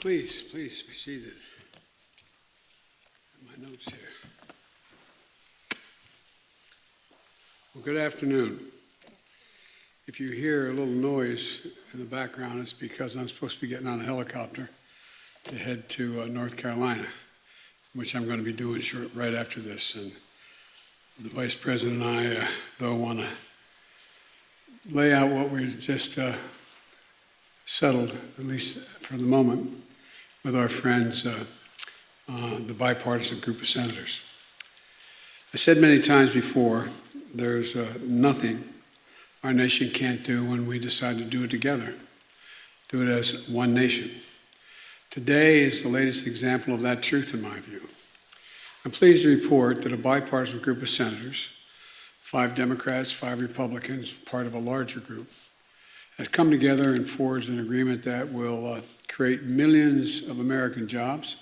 Please be seated. My notes here. Well, good afternoon. If you hear a little noise in the background, it's because I'm supposed to be getting on a helicopter to head to North Carolina, which I'm going to be doing right after this. And the Vice President and I, though, want to lay out what we just settled, at least for the moment, with our friends, the bipartisan group of senators. I said many times before, there's nothing our nation can't do when we decide to do it together, do it as one nation. Today is the latest example of that truth in my view. I'm pleased to report that a bipartisan group of senators, 5 Democrats, 5 Republicans, part of a larger group, has come together and forged an agreement that will create millions of American jobs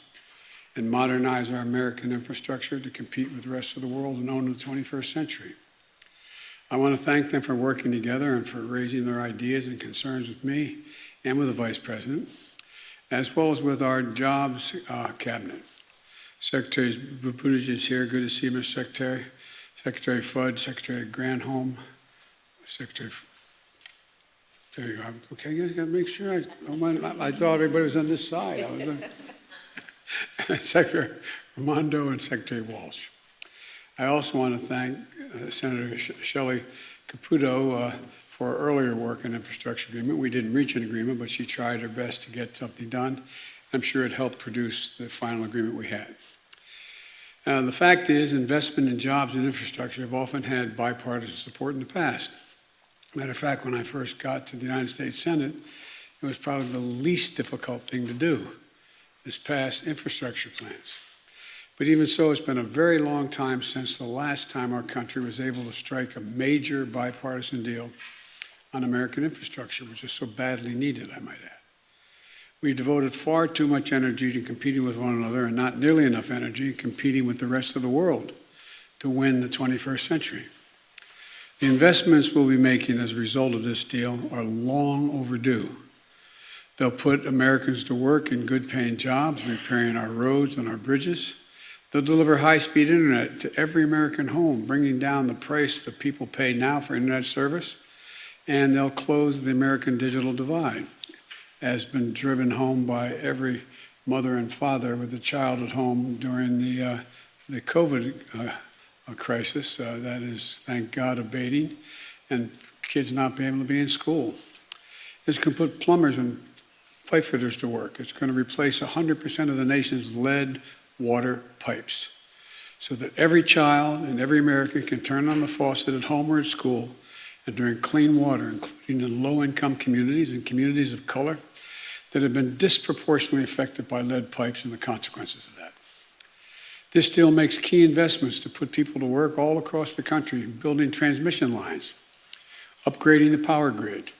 and modernize our American infrastructure to compete with the rest of the world and own the 21st century. I want to thank them for working together and for raising their ideas and concerns with me and with the Vice President, as well as with our Jobs Cabinet. Secretary Buttigieg is here. Good to see you, Mr. Secretary. Secretary Fudge, Secretary Granholm, Secretary. There you are. Okay, you guys got to make sure. I thought everybody was on this side. I was on Secretary Raimondo and Secretary Walsh. I also want to thank Senator Shelley Caputo for her earlier work on infrastructure agreement. We didn't reach an agreement, but she tried her best to get something done. I'm sure it helped produce the final agreement we had. The fact is, investment in jobs and infrastructure have often had bipartisan support in the past. Matter of fact, when I first got to the United States Senate, it was probably the least difficult thing to do, is pass infrastructure plans. But even so, it's been a very long time since the last time our country was able to strike a major bipartisan deal on American infrastructure, which is so badly needed, I might add. We devoted far too much energy to competing with one another and not nearly enough energy competing with the rest of the world to win the 21st century. The investments we'll be making as a result of this deal are long overdue. They'll put Americans to work in good-paying jobs, repairing our roads and our bridges. They'll deliver high-speed internet to every American home, bringing down the price that people pay now for internet service. And they'll close the American digital divide, as been driven home by every mother and father with a child at home during the COVID crisis. That is, thank God, abating, and kids not being able to be in school. It's going to put plumbers and pipe fitters to work. It's going to replace 100% of the nation's lead water pipes so that every child and every American can turn on the faucet at home or at school and drink clean water, including in low-income communities and communities of color that have been disproportionately affected by lead pipes and the consequences of that. This deal makes key investments to put people to work all across the country, building transmission lines, upgrading the power grid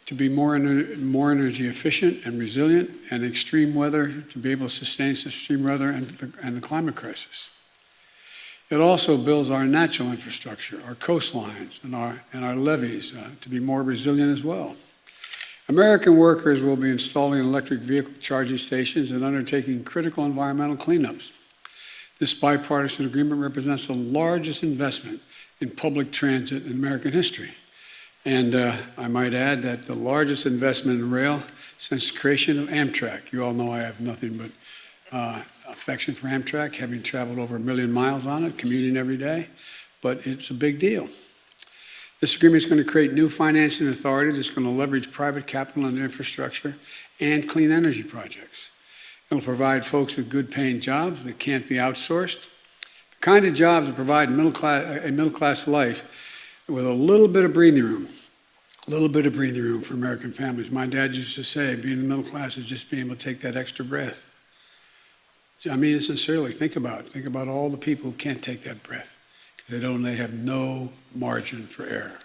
to be more energy efficient and resilient, and extreme weather to be able to sustain extreme weather and the climate crisis. It also builds our natural infrastructure, our coastlines and our levees to be more resilient as well. American workers will be installing electric vehicle charging stations and undertaking critical environmental cleanups. This bipartisan agreement represents the largest investment in public transit in American history. And I might add that the largest investment in rail since the creation of Amtrak. You all know I have nothing but affection for Amtrak, having traveled over 1 million miles on it, commuting every day, but it's a big deal. This agreement is going to create new financing authority that's going to leverage private capital and infrastructure and clean energy projects. It'll provide folks with good-paying jobs that can't be outsourced, the kind of jobs that provide a middle-class life with a little bit of breathing room for American families. My dad used to say, being in the middle class is just being able to take that extra breath. I mean it sincerely. Think about it. Think about all the people who can't take that breath because they have no margin for error.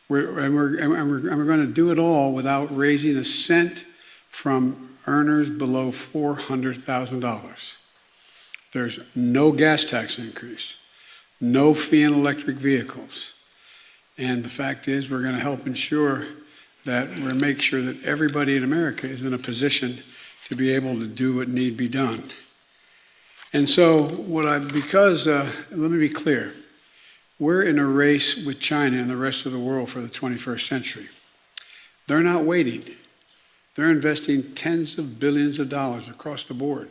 We're going to do it all without raising a cent from earners below $400,000. There's no gas tax increase, no fee on electric vehicles. And the fact is, we're going to help ensure that we make sure that everybody in America is in a position to be able to do what need be done. And so let me be clear, we're in a race with China and the rest of the world for the 21st century. They're not waiting. They're investing tens of billions of dollars across the board,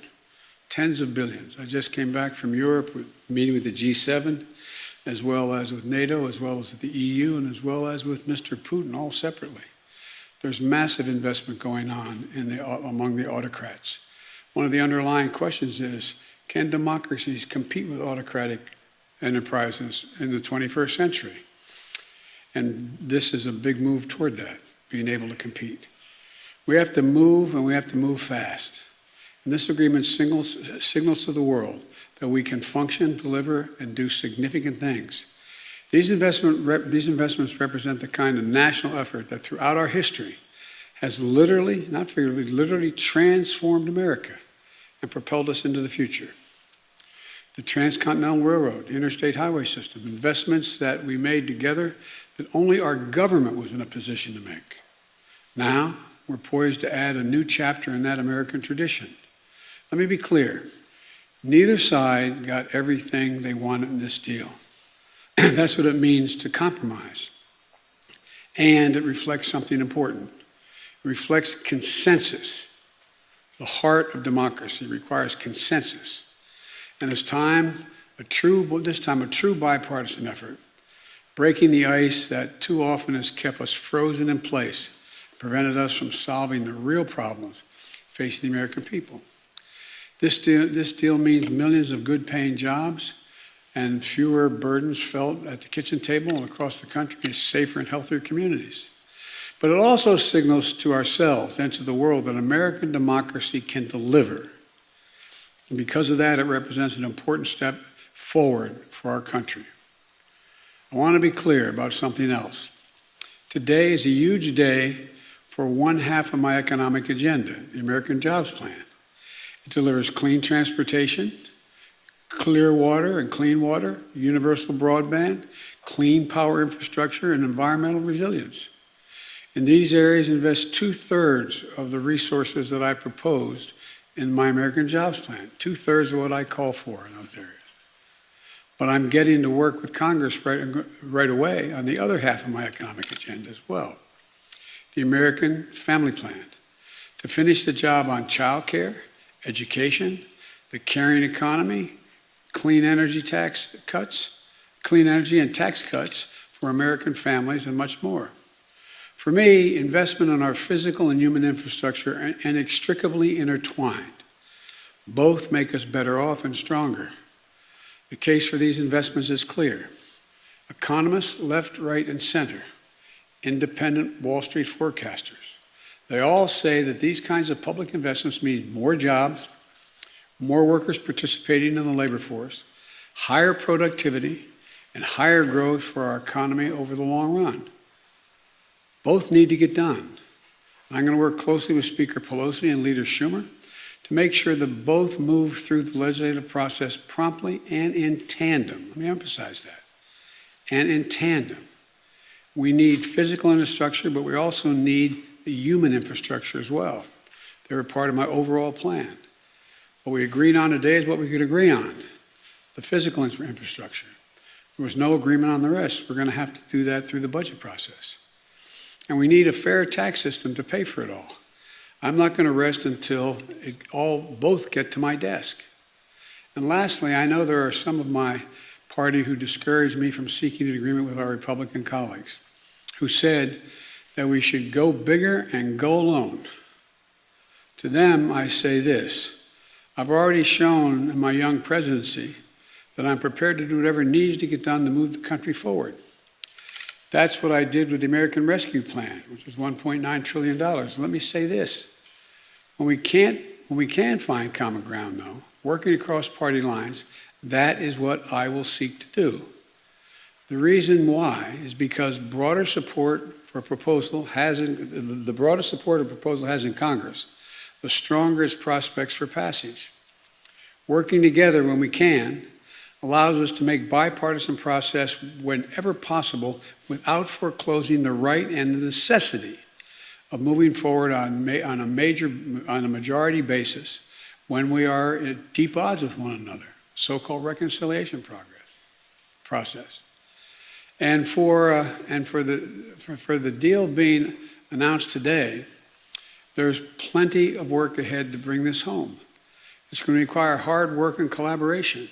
tens of billions. I just came back from Europe, meeting with the G7, as well as with NATO, as well as with the EU, and as well as with Mr. Putin, all separately. There's massive investment going on among the autocrats. One of the underlying questions is, can democracies compete with autocratic enterprises in the 21st century? And this is a big move toward that, being able to compete. We have to move, and we have to move fast. And this agreement signals to the world that we can function, deliver, and do significant things. These investments represent the kind of national effort that throughout our history has literally, not figuratively, literally transformed America and propelled us into the future. The Transcontinental Railroad, the Interstate Highway System, investments that we made together that only our government was in a position to make. Now, we're poised to add a new chapter in that American tradition. Let me be clear. Neither side got everything they wanted in this deal. That's what it means to compromise. And it reflects something important. It reflects consensus. The heart of democracy requires consensus. And this time a true bipartisan effort, breaking the ice that too often has kept us frozen in place, prevented us from solving the real problems facing the American people. This deal means millions of good-paying jobs and fewer burdens felt at the kitchen table and across the country, and safer and healthier communities. But it also signals to ourselves and to the world that American democracy can deliver. And because of that, it represents an important step forward for our country. I want to be clear about something else. Today is a huge day for one half of my economic agenda, the American Jobs Plan. It delivers clean transportation, clear water and clean water, universal broadband, clean power infrastructure, and environmental resilience. In these areas, invest 2/3 of the resources that I proposed in my American Jobs Plan, 2/3 of what I call for in those areas. But I'm getting to work with Congress right away on the other half of my economic agenda as well, the American Family Plan, to finish the job on child care, education, the caring economy, clean energy and tax cuts for American families, and much more. For me, investment in our physical and human infrastructure are inextricably intertwined. Both make us better off and stronger. The case for these investments is clear. Economists, left, right, and center, independent Wall Street forecasters, they all say that these kinds of public investments mean more jobs, more workers participating in the labor force, higher productivity, and higher growth for our economy over the long run. Both need to get done. I'm going to work closely with Speaker Pelosi and Leader Schumer to make sure that both move through the legislative process promptly and in tandem. Let me emphasize that. And in tandem. We need physical infrastructure, but we also need the human infrastructure as well. They were part of my overall plan. What we agreed on today is what we could agree on, the physical infrastructure. There was no agreement on the rest. We're going to have to do that through the budget process. And we need a fair tax system to pay for it all. I'm not going to rest until both get to my desk. And lastly, I know there are some of my party who discouraged me from seeking an agreement with our Republican colleagues, who said that we should go bigger and go alone. To them, I say this: I've already shown in my young presidency that I'm prepared to do whatever needs to get done to move the country forward. That's what I did with the American Rescue Plan, which is $1.9 trillion. Let me say this. When we can find common ground, though, working across party lines, that is what I will seek to do. The reason why is because the broader support a proposal has in Congress, the stronger its prospects for passage. Working together when we can allows us to make bipartisan process whenever possible without foreclosing the right and the necessity of moving forward on a majority basis when we are at deep odds with one another, so-called reconciliation process. And for the deal being announced today, there's plenty of work ahead to bring this home. It's going to require hard work and collaboration.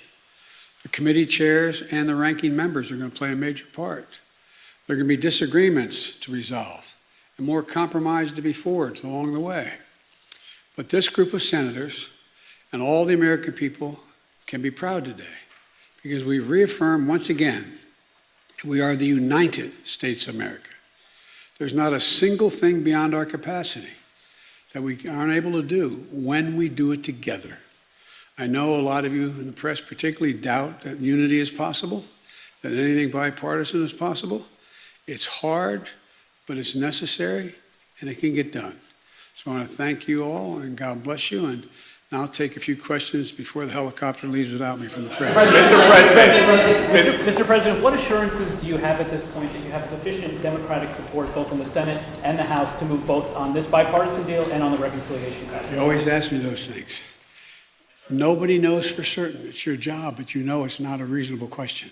The committee chairs and the ranking members are going to play a major part. There are going to be disagreements to resolve and more compromise to be forged along the way. But this group of senators and all the American people can be proud today because we've reaffirmed once again we are the United States of America. There's not a single thing beyond our capacity that we aren't able to do when we do it together. I know a lot of you in the press particularly doubt that unity is possible, that anything bipartisan is possible. It's hard, but it's necessary, and it can get done. So I want to thank you all, and God bless you. And now I'll take a few questions before the helicopter leaves without me from the press. Mr. President, what assurances do you have at this point that you have sufficient Democratic support both in the Senate and the House to move both on this bipartisan deal and on the reconciliation package? You always ask me those things. Nobody knows for certain. It's your job, but you know it's not a reasonable question.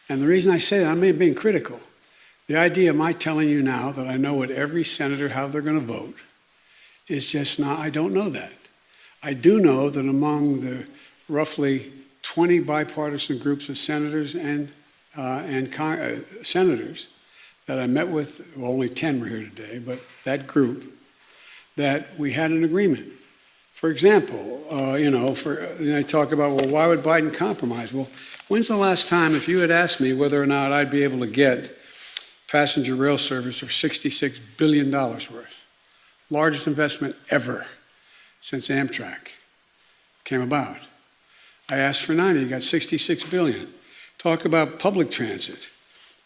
And the reason I say that, I'm being critical. The idea of my telling you now that I know what every senator, how they're going to vote, is just not, I don't know that. I do know that among the roughly 20 bipartisan groups of senators and senators that I met with, well, only 10 were here today, but that group, that we had an agreement. For example, I talk about, well, why would Biden compromise? Well, when's the last time, if you had asked me whether or not I'd be able to get passenger rail service for $66 billion worth, largest investment ever since Amtrak came about. I asked for 90, got 66 billion. Talk about public transit,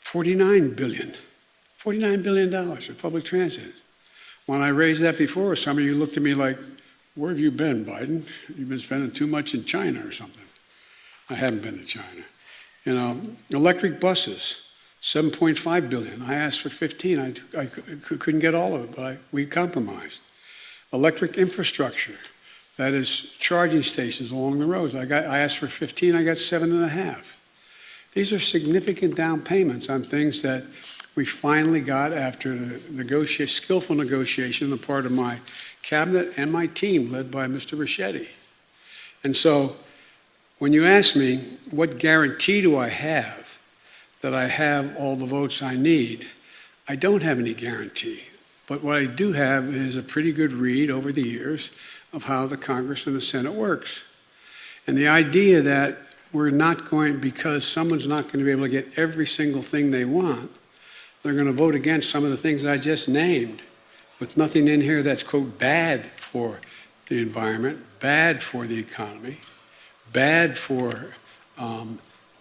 $49 billion for public transit. When I raised that before, some of you looked at me like, where have you been, Biden? You've been spending too much in China or something. I haven't been to China. Electric buses, $7.5 billion. I asked for 15. I couldn't get all of it, but we compromised. Electric infrastructure, that is charging stations along the roads. I asked for 15, I got 7.5. These are significant down payments on things that we finally got after the skillful negotiation on the part of my cabinet and my team led by Mr. Ricchetti. And so when you ask me, what guarantee do I have that I have all the votes I need? I don't have any guarantee. But what I do have is a pretty good read over the years of how the Congress and the Senate works. And the idea that we're not going, because someone's not going to be able to get every single thing they want, they're going to vote against some of the things I just named, with nothing in here that's, quote, bad for the environment, bad for the economy, bad for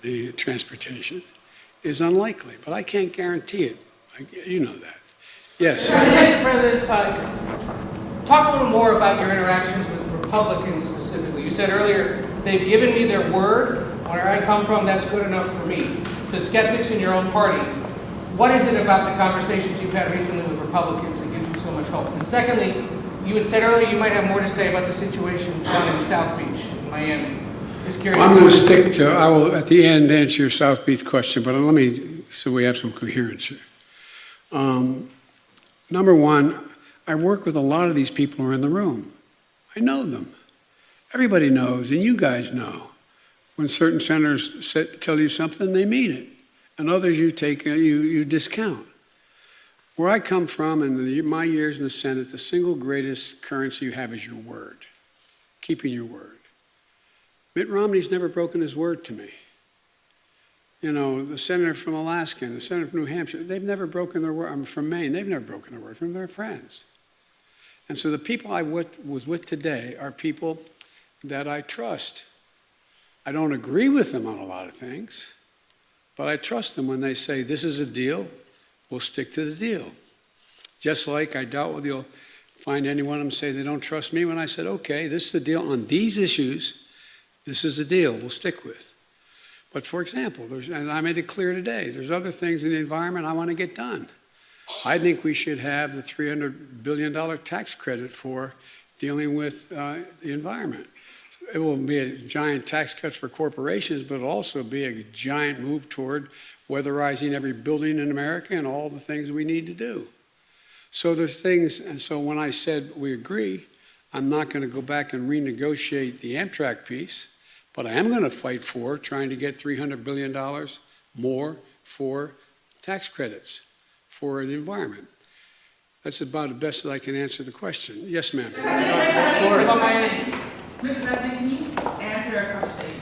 the transportation, is unlikely. But I can't guarantee it. You know that. Yes. Mr. President, talk a little more about your interactions with Republicans specifically. You said earlier, they've given me their word. Where I come from, that's good enough for me. The skeptics in your own party, what is it about the conversations you've had recently with Republicans that gives you so much hope? And secondly, you had said earlier you might have more to say about the situation down in South Beach, in Miami. Just curious. I'm going to stick to, I will at the end answer your South Beach question, but let me, so we have some coherence here. Number one, I work with a lot of these people who are in the room. I know them. Everybody knows, and you guys know, when certain senators tell you something, they mean it, and others you discount. Where I come from, in my years in the Senate, the single greatest currency you have is your word, keeping your word. Mitt Romney's never broken his word to me. You know, the senator from Alaska and the senator from New Hampshire, they've never broken their word. I'm from Maine, they've never broken their word from their friends. And so the people I was with today are people that I trust. I don't agree with them on a lot of things, but I trust them when they say, this is a deal, we'll stick to the deal. Just like I doubt whether you'll find any one of them say they don't trust me when I said, okay, this is the deal on these issues, this is the deal we'll stick with. But for example, and I made it clear today, there's other things in the environment I want to get done. I think we should have the $300 billion tax credit for dealing with the environment. It will be a giant tax cut for corporations, but it'll also be a giant move toward weatherizing every building in America and all the things we need to do. So there's things, and so when I said we agree, I'm not going to go back and renegotiate the Amtrak piece, but I am going to fight for trying to get $300 billion more for tax credits for the environment. That's about the best that I can answer the question. Yes, ma'am. Mr. President, can you answer a question? Thank you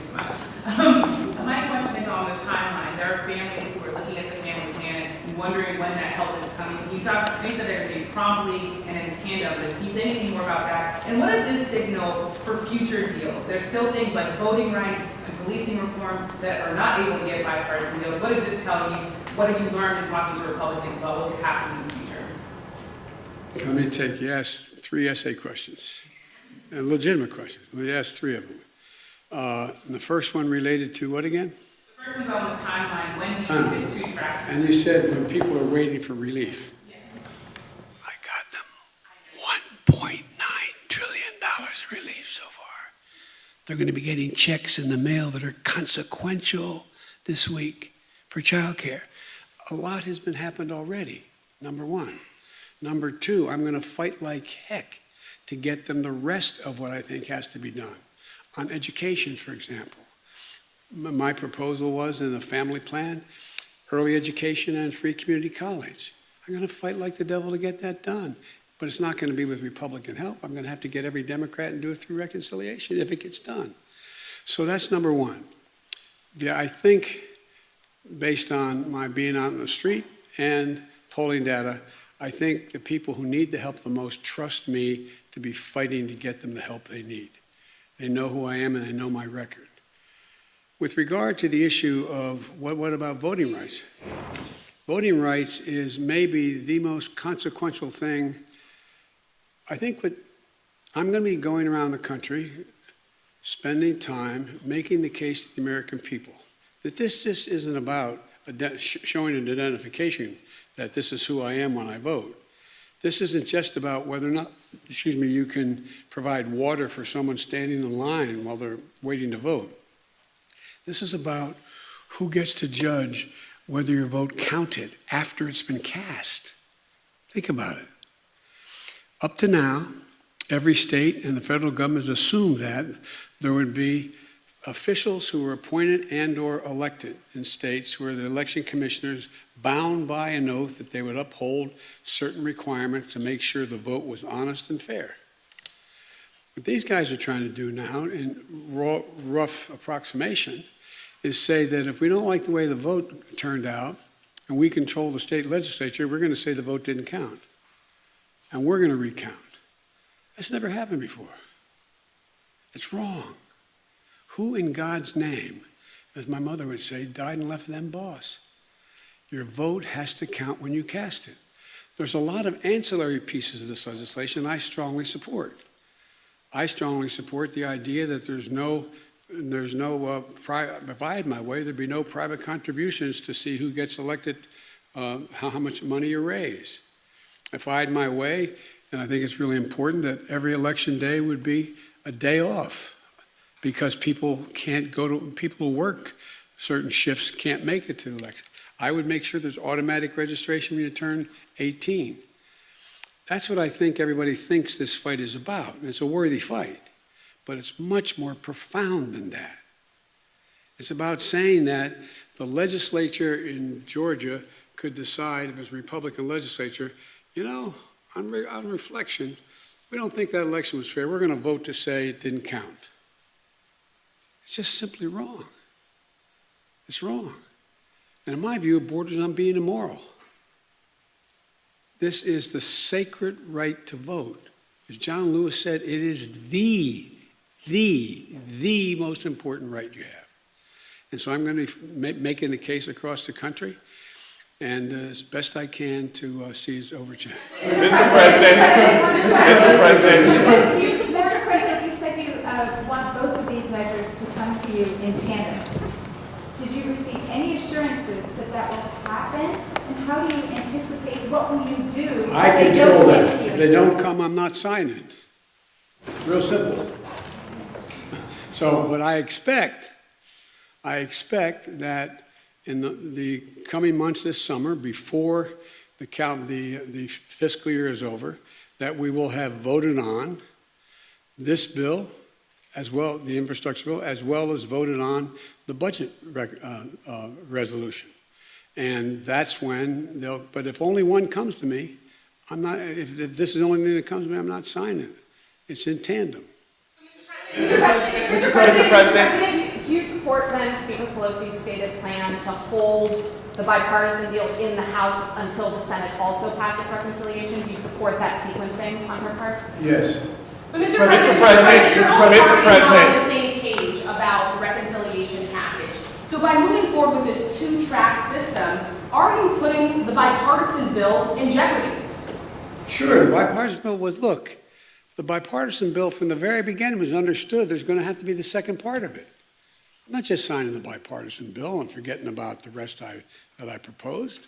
so much. My question is on the timeline. There are families who are looking at the family plan and wondering when that help is coming. Can you talk, they said they're going to be promptly and in tandem, but can you say anything more about that? And what does this signal for future deals? There's still things like voting rights and policing reform that are not able to get bipartisan deals. What does this tell you? What have you learned in talking to Republicans about what will happen in the future? Let me take, you asked 3 essay questions, and legitimate questions. We asked 3 of them. The first one related to what again? The first one's on the timeline. When do you think this 2 track? And you said when people are waiting for relief. Yes. I got them $1.9 trillion in relief so far. They're going to be getting checks in the mail that are consequential this week for childcare. A lot has been happened already, number 1. Number 2, I'm going to fight like heck to get them the rest of what I think has to be done. On education, for example. My proposal was in the family plan, early education and free community college. I'm going to fight like the devil to get that done. But it's not going to be with Republican help. I'm going to have to get every Democrat and do it through reconciliation if it gets done. So that's number 1. Yeah, I think, based on my being out in the street and polling data, I think the people who need the help the most trust me to be fighting to get them the help they need. They know who I am and they know my record. With regard to the issue of what about voting rights? Voting rights is maybe the most consequential thing. I think I'm going to be going around the country, spending time making the case to the American people that this just isn't about showing an identification that this is who I am when I vote. This isn't just about whether or not, you can provide water for someone standing in line while they're waiting to vote. This is about who gets to judge whether your vote counted after it's been cast. Think about it. Up to now, every state and the federal government has assumed that there would be officials who were appointed and or elected in states where the election commissioners bound by an oath that they would uphold certain requirements to make sure the vote was honest and fair. What these guys are trying to do now, in rough approximation, is say that if we don't like the way the vote turned out and we control the state legislature, we're going to say the vote didn't count. And we're going to recount. That's never happened before. It's wrong. Who in God's name, as my mother would say, died and left them boss? Your vote has to count when you cast it. There's a lot of ancillary pieces of this legislation I strongly support. I strongly support the idea that if I had my way, there'd be no private contributions to see who gets elected, how much money you raise. If I had my way, and I think it's really important that every election day would be a day off, because people who work certain shifts can't make it to the election. I would make sure there's automatic registration when you turn 18. That's what I think everybody thinks this fight is about. And it's a worthy fight, but it's much more profound than that. It's about saying that the legislature in Georgia could decide, if it's a Republican legislature, on reflection, we don't think that election was fair. We're going to vote to say it didn't count. It's just simply wrong. It's wrong. And in my view, it borders on being immoral. This is the sacred right to vote. As John Lewis said, it is the most important right you have. And so I'm going to be making the case across the country, and as best I can to seize overtime. Mr. President, Mr. President. Mr. President, you said you want both of these measures to come to you in tandem. Did you receive any assurances that that will happen? And how do you anticipate what will you do? I if they control don't that. come to If you? they don't come, I'm not signing. Real simple. So what I expect that in the coming months this summer, before the fiscal year is over, that we will have voted on this bill, as well, the infrastructure bill, as well as voted on the budget resolution. And that's when but if only one comes to me, I'm not, if this is the only thing that comes to me, I'm not signing it. It's in tandem. Mr. President. Do you support then Speaker Pelosi's stated plan to hold the bipartisan deal in the House until the Senate also passes reconciliation? Do you support that sequencing on her part? Yes. But Mr. President, you're Mr. all President. on the same page about the reconciliation package. So by moving forward with this two-track system, are you putting the bipartisan bill in jeopardy? Sure, the bipartisan bill was, look, the bipartisan bill from the very beginning was understood there's going to have to be the second part of it. I'm not just signing the bipartisan bill and forgetting about the rest that I proposed.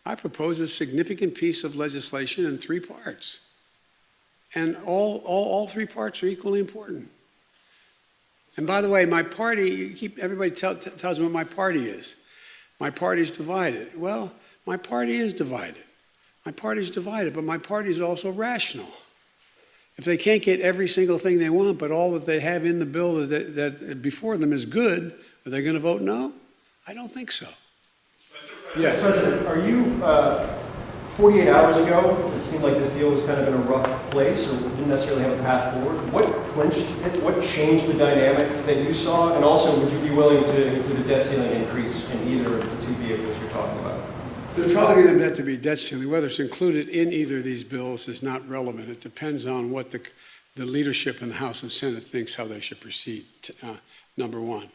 I proposed a significant piece of legislation in 3 parts. And all 3 parts are equally important. And by the way, my party, everybody tells me what my party is. My party's divided. Well, my party is divided. My party's divided, but my party is also rational. If they can't get every single thing they want, but all that they have in the bill that before them is good, are they going to vote no? I don't think so. Yes. President, are you, 48 hours ago, it seemed like this deal was kind of in a rough place or didn't necessarily have a path forward. What clinched it? What changed the dynamic that you saw? And also, would you be willing to include a debt ceiling increase in either of the 2 vehicles you're talking about? There's probably going to have to be debt ceiling. Whether it's included in either of these bills is not relevant. It depends on what the leadership in the House and Senate thinks how they should proceed, number one.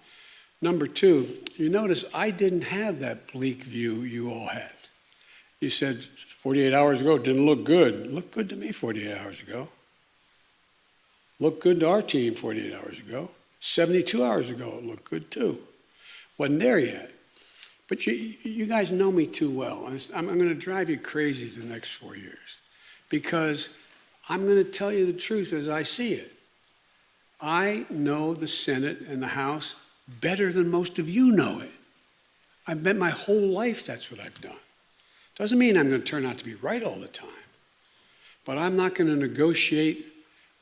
Number two, you notice I didn't have that bleak view you all had. You said 48 hours ago it didn't look good. It looked good to me 48 hours ago. Looked good to our team 48 hours ago. 72 hours ago it looked good too. Wasn't there yet. But you guys know me too well. And I'm going to drive you crazy the next 4 years because I'm going to tell you the truth as I see it. I know the Senate and the House better than most of you know it. I've bet my whole life that's what I've done. Doesn't mean I'm going to turn out to be right all the time. But I'm not going to negotiate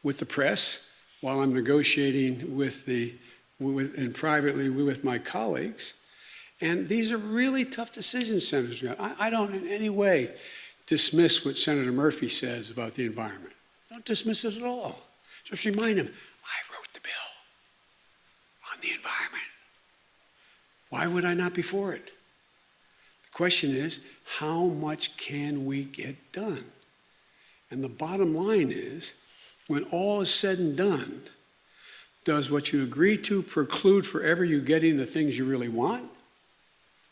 with the press while I'm negotiating and privately with my colleagues. And these are really tough decisions, Senator. I don't in any way dismiss what Senator Murphy says about the environment. Don't dismiss it at all. Just remind him, I wrote the bill on the environment. Why would I not be for it? The question is, how much can we get done? And the bottom line is, when all is said and done, does what you agree to preclude forever you getting the things you really want?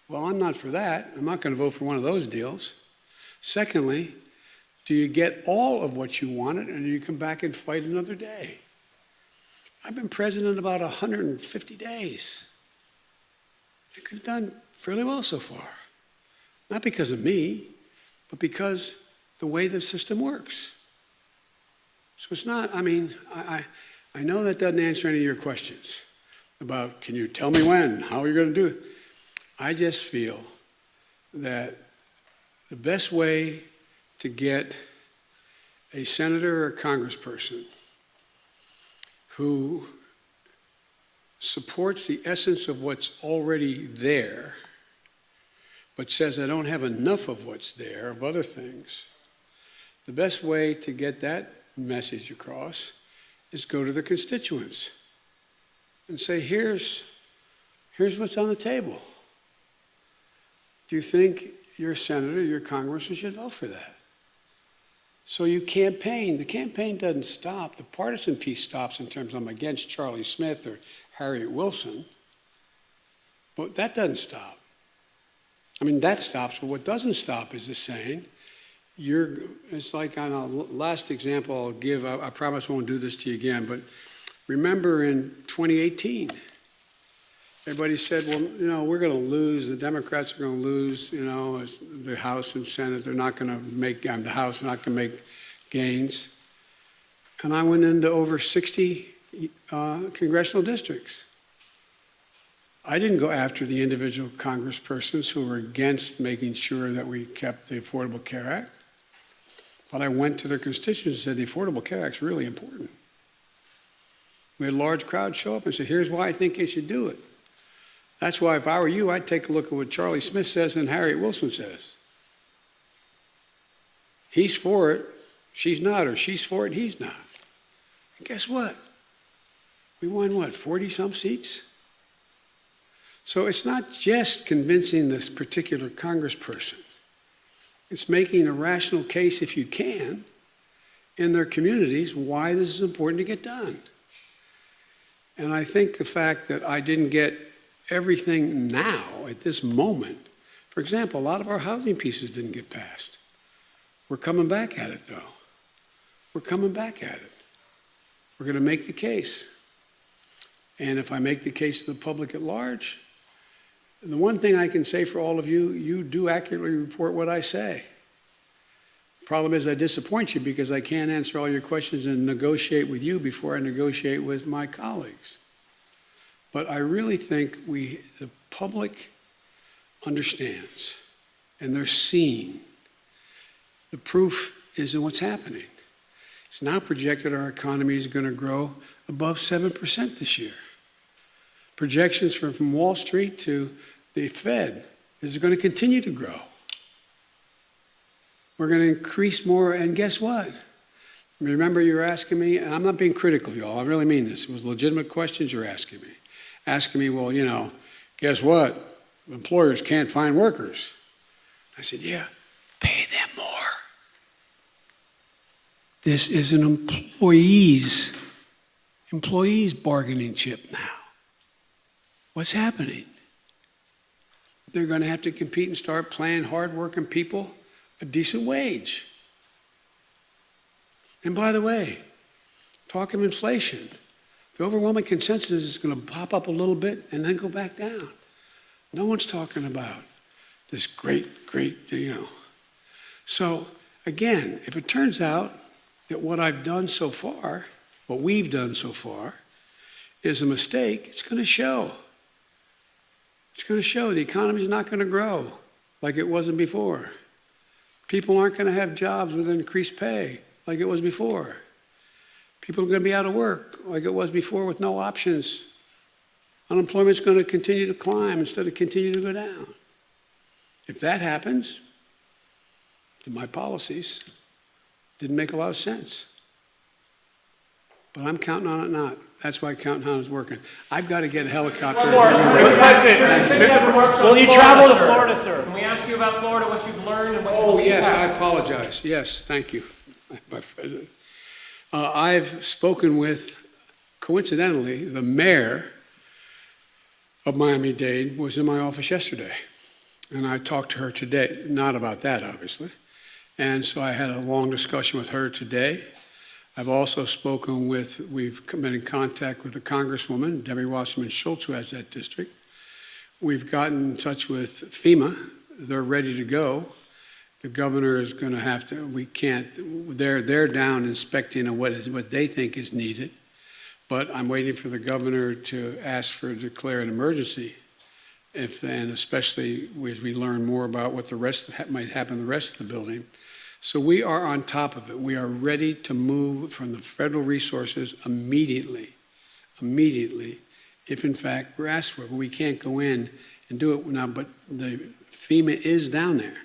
Well, I'm not for that. I'm not going to vote for one of those deals. Secondly, do you get all of what you wanted and do you come back and fight another day? I've been president about 150 days. I think we've done fairly well so far. Not because of me, but because the way the system works. So it's not, I mean, I know that doesn't answer any of your questions about, can you tell me when, how are you going to do it? I just feel that the best way to get a senator or a congressperson who supports the essence of what's already there, but says I don't have enough of what's there, of other things, the best way to get that message across is go to the constituents and say, here's what's on the table. Do you think your senator, your congressman should vote for that? So you campaign. The campaign doesn't stop. The partisan piece stops in terms of I'm against Charlie Smith or Harriet Wilson. But that doesn't stop. I mean, that stops, but what doesn't stop is the saying, it's like on a last example I'll give, I promise I won't do this to you again, but remember in 2018, everybody said, well, you know, we're going to lose, the Democrats are going to lose, you know, as the House and Senate, they're not going to make, the House are not going to make gains. And I went into over 60 congressional districts. I didn't go after the individual congresspersons who were against making sure that we kept the Affordable Care Act. But I went to their constituents and said, the Affordable Care Act is really important. We had a large crowd show up and say, here's why I think you should do it. That's why if I were you, I'd take a look at what Charlie Smith says and Harriet Wilson says. He's for it, she's not, or she's for it, he's not. And guess what? We won, what, 40-some seats? So it's not just convincing this particular congressperson. It's making a rational case, if you can, in their communities why this is important to get done. And I think the fact that I didn't get everything now, at this moment, for example, a lot of our housing pieces didn't get passed. We're coming back at it, though. We're coming back at it. We're going to make the case. And if I make the case to the public at large, the one thing I can say for all of you, you do accurately report what I say. Problem is I disappoint you because I can't answer all your questions and negotiate with you before I negotiate with my colleagues. But I really think the public understands and they're seeing. The proof is in what's happening. It's now projected our economy is going to grow above 7% this year. Projections from Wall Street to the Fed is going to continue to grow. We're going to increase more, and guess what? Remember you were asking me, and I'm not being critical of you all, I really mean this. It was legitimate questions you're asking me. Asking me, well, you know, guess what? Employers can't find workers. I said, yeah, pay them more. This is an employees bargaining chip now. What's happening? They're going to have to compete and start paying hard-working people a decent wage. And by the way, talk of inflation. The overwhelming consensus is going to pop up a little bit and then go back down. No one's talking about this great, you know. So again, if it turns out that what I've done so far, what we've done so far, is a mistake, it's going to show. It's going to show the economy's not going to grow like it wasn't before. People aren't going to have jobs with increased pay like it was before. People are going to be out of work like it was before with no options. Unemployment's going to continue to climb instead of continue to go down. If that happens, then my policies didn't make a lot of sense. But I'm counting on it not. That's why counting on it is working. I've got to get a helicopter. One more. Mr. President, Will you travel to Florida, sir? Can we ask you about Florida, what you've learned and what you Oh, believe yes, I happened? apologize. Yes, thank you, my President. I've spoken with, coincidentally, the mayor of Miami-Dade was in my office yesterday. And I talked to her today, not about that, obviously. And so I had a long discussion with her today. I've also spoken with, we've been in contact with the Congresswoman, Debbie Wasserman Schultz, who has that district. We've gotten in touch with FEMA. They're ready to go. The governor is going to have to, we can't, they're down inspecting what they think is needed. But I'm waiting for the governor to ask for, declare an emergency. And especially as we learn more about what the rest might happen in the rest of the building. So we are on top of it. We are ready to move from the federal resources immediately, if in fact we're asked for it. But we can't go in and do it now, but the FEMA is down there,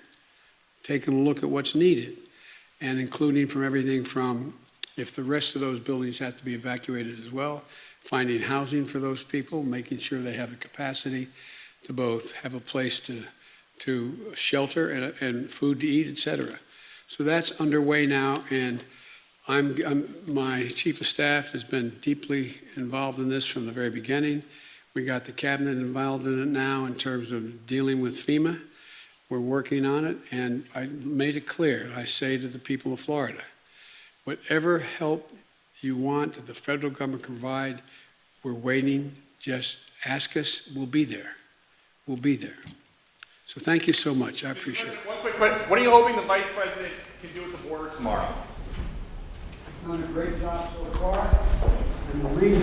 taking a look at what's needed, and including from everything from if the rest of those buildings have to be evacuated as well, finding housing for those people, making sure they have the capacity to both have a place to shelter and food to eat, et cetera. So that's underway now, and my chief of staff has been deeply involved in this from the very beginning. We got the cabinet involved in it now in terms of dealing with FEMA. We're working on it, and I made it clear. I say to the people of Florida, whatever help you want that the federal government can provide, we're waiting just ask us, we'll be there. We'll be there. So thank you so much, I appreciate it. One quick question. What are you hoping the Vice President can do at the border tomorrow? Done a great job so far, and the reason